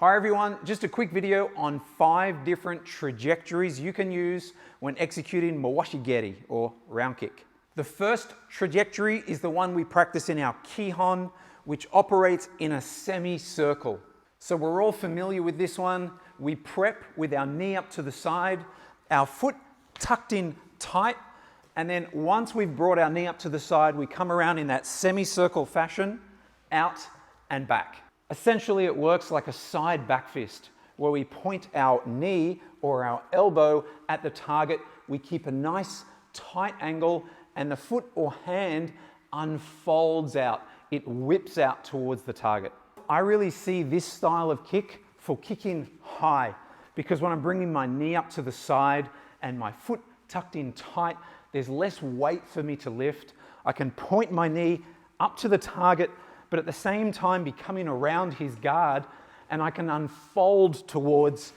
Hi everyone, just a quick video on 5 different trajectories you can use when executing Mawashigeri or round kick. The first trajectory is the one we practice in our Kihon, which operates in a semicircle. So we're all familiar with this one. We prep with our knee up to the side, our foot tucked in tight, and then once we've brought our knee up to the side, we come around in that semicircle fashion, out and back. Essentially, it works like a side back fist, where we point our knee or our elbow at the target. We keep a nice tight angle and the foot or hand unfolds out. It whips out towards the target. I really see this style of kick for kicking high, because when I'm bringing my knee up to the side and my foot tucked in tight, there's less weight for me to lift. I can point my knee up to the target, but at the same time be coming around his guard, and I can unfold towards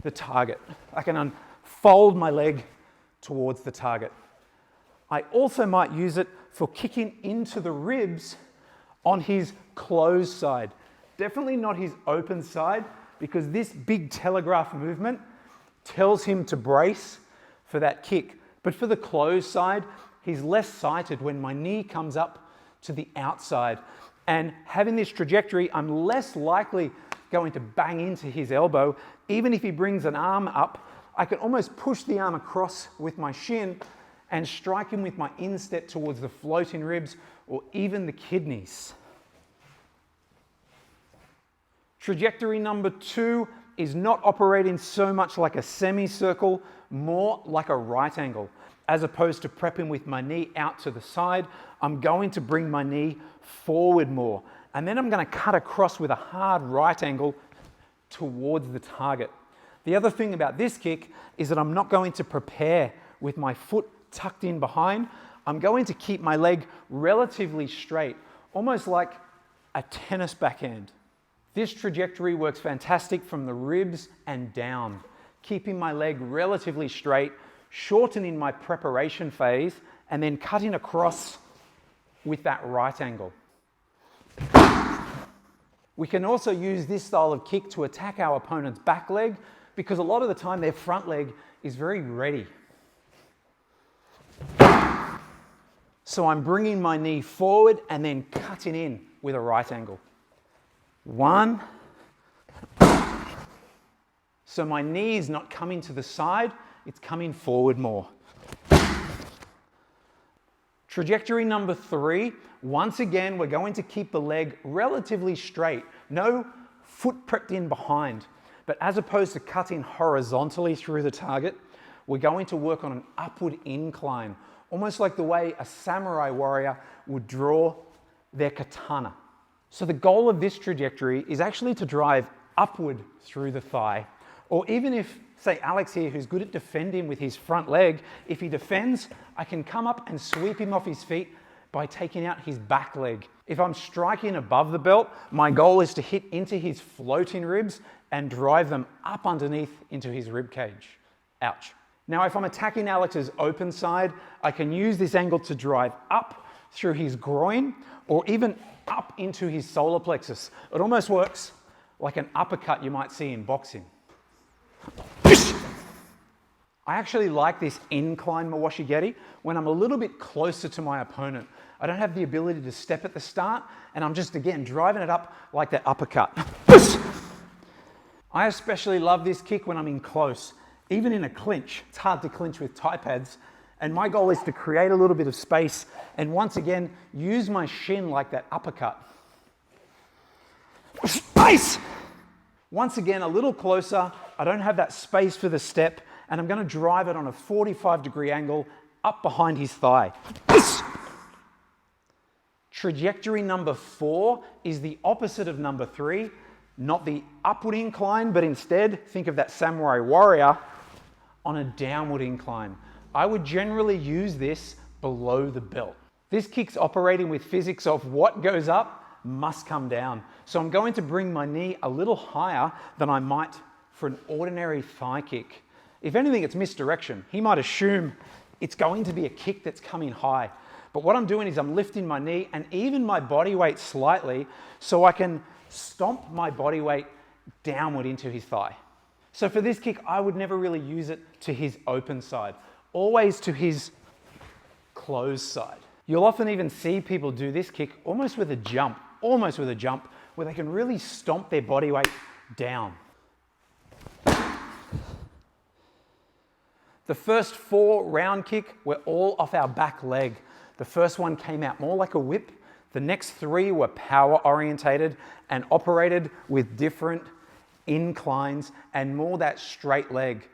the target. I can unfold my leg towards the target. I also might use it for kicking into the ribs on his closed side. Definitely not his open side, because this big telegraph movement tells him to brace for that kick. But for the closed side, he's less sighted when my knee comes up to the outside. And having this trajectory, I'm less likely going to bang into his elbow. Even if he brings an arm up, I can almost push the arm across with my shin and strike him with my instep towards the floating ribs or even the kidneys. Trajectory number 2 is not operating so much like a semicircle, more like a right angle. As opposed to prepping with my knee out to the side, I'm going to bring my knee forward more. And then I'm going to cut across with a hard right angle towards the target. The other thing about this kick is that I'm not going to prepare with my foot tucked in behind. I'm going to keep my leg relatively straight, almost like a tennis backhand. This trajectory works fantastic from the ribs and down, keeping my leg relatively straight, shortening my preparation phase, and then cutting across with that right angle. We can also use this style of kick to attack our opponent's back leg, because a lot of the time their front leg is very ready. So I'm bringing my knee forward and then cutting in with a right angle. 1. So my knee is not coming to the side, it's coming forward more. Trajectory number 3, once again, we're going to keep the leg relatively straight. No foot prepped in behind. But as opposed to cutting horizontally through the target, we're going to work on an upward incline, almost like the way a samurai warrior would draw their katana. So the goal of this trajectory is actually to drive upward through the thigh. Or even if, say, Alex here, who's good at defending with his front leg, if he defends, I can come up and sweep him off his feet by taking out his back leg. If I'm striking above the belt, my goal is to hit into his floating ribs and drive them up underneath into his rib cage. Ouch. Now, if I'm attacking Alex's open side, I can use this angle to drive up through his groin or even up into his solar plexus. It almost works like an uppercut you might see in boxing. I actually like this incline Mawashigeri when I'm a little bit closer to my opponent. I don't have the ability to step at the start, and I'm just, again, driving it up like that uppercut. I especially love this kick when I'm in close, even in a clinch. It's hard to clinch with Thai pads, and my goal is to create a little bit of space and once again, use my shin like that uppercut. Space! Once again, a little closer. I don't have that space for the step, and I'm going to drive it on a 45-degree angle up behind his thigh. Trajectory number 4 is the opposite of number 3, not the upward incline, but instead think of that samurai warrior on a downward incline. I would generally use this below the belt. This kick's operating with physics of what goes up must come down. So I'm going to bring my knee a little higher than I might for an ordinary thigh kick. If anything, it's misdirection. He might assume it's going to be a kick that's coming high. But what I'm doing is I'm lifting my knee and even my body weight slightly so I can stomp my body weight downward into his thigh. So for this kick, I would never really use it to his open side, always to his closed side. You'll often even see people do this kick almost with a jump, where they can really stomp their body weight down. The first 4 round kick were all off our back leg. The first one came out more like a whip. The next 3 were power orientated and operated with different inclines and more that straight leg.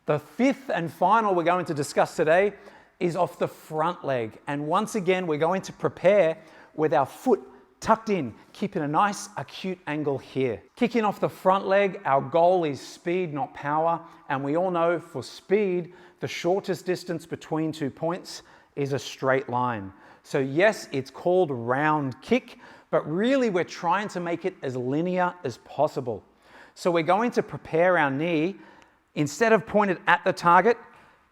The 5th and final we're going to discuss today is off the front leg. And once again, we're going to prepare with our foot tucked in, keeping a nice acute angle here. Kicking off the front leg, our goal is speed, not power. And we all know for speed, the shortest distance between 2 points is a straight line. So yes, it's called round kick, but really we're trying to make it as linear as possible. So we're going to prepare our knee, instead of pointed at the target,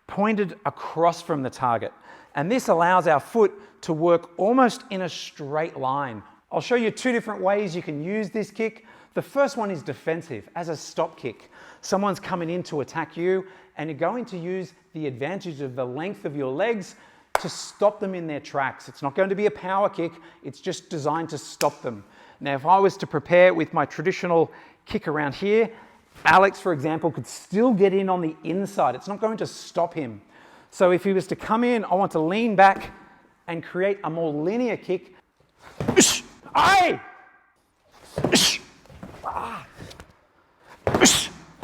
pointed across from the target. And this allows our foot to work almost in a straight line. I'll show you 2 different ways you can use this kick. The first one is defensive, as a stop kick. Someone's coming in to attack you, and you're going to use the advantage of the length of your legs to stop them in their tracks. It's not going to be a power kick, it's just designed to stop them. Now, if I was to prepare with my traditional kick around here, Alex, for example, could still get in on the inside. It's not going to stop him. So if he was to come in, I want to lean back and create a more linear kick. Aye!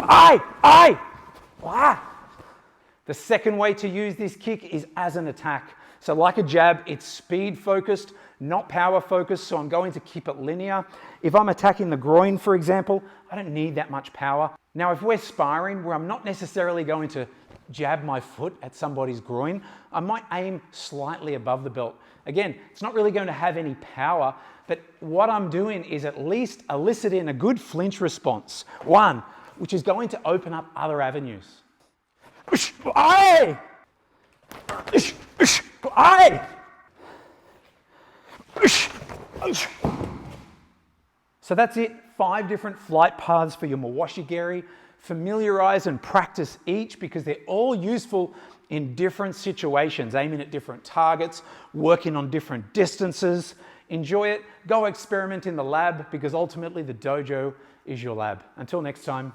Aye! The second way to use this kick is as an attack. So like a jab, it's speed focused, not power focused, so I'm going to keep it linear. If I'm attacking the groin, for example, I don't need that much power. Now, if we're sparring, where I'm not necessarily going to jab my foot at somebody's groin, I might aim slightly above the belt. Again, it's not really going to have any power, but what I'm doing is at least eliciting a good flinch response. One, which is going to open up other avenues. Aye! Aye! So that's it, 5 different flight paths for your Mawashi-geri. Familiarize and practice each because they're all useful in different situations, aiming at different targets, working on different distances. Enjoy it, go experiment in the lab because ultimately the dojo is your lab. Until next time.